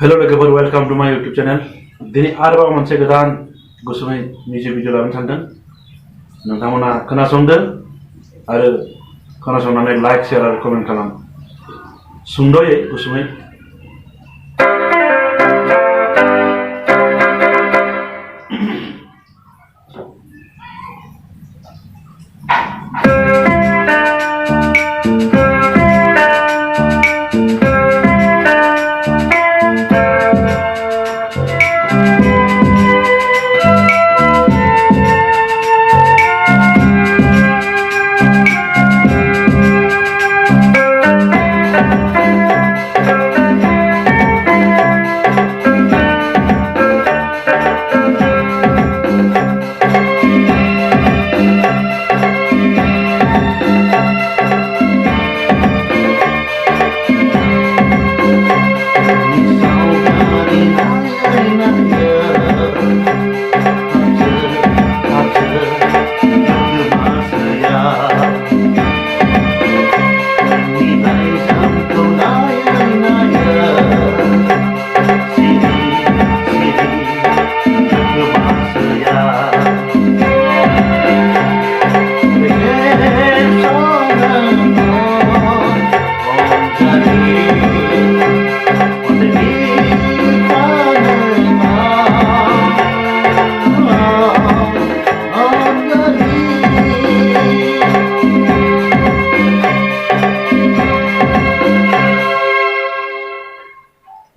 Hello लोगोफोर welcome to my YouTube channel दिनै आरोबाव मोनसे गोदान गुसुङै मिउजिक भिडिअ लाबोनो सानदों नोंथांमोना खोनासंदो आरो खोनासंनानै लाइक शेयार आरो कमेन्ट खालाम सुंद'यै गुसुङै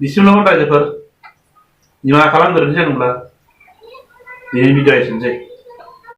Bismillah रायजोफोर निमाहा खालामग्रोनोसै होनब्ला दिनैनि भिडिअआ एसेनोसै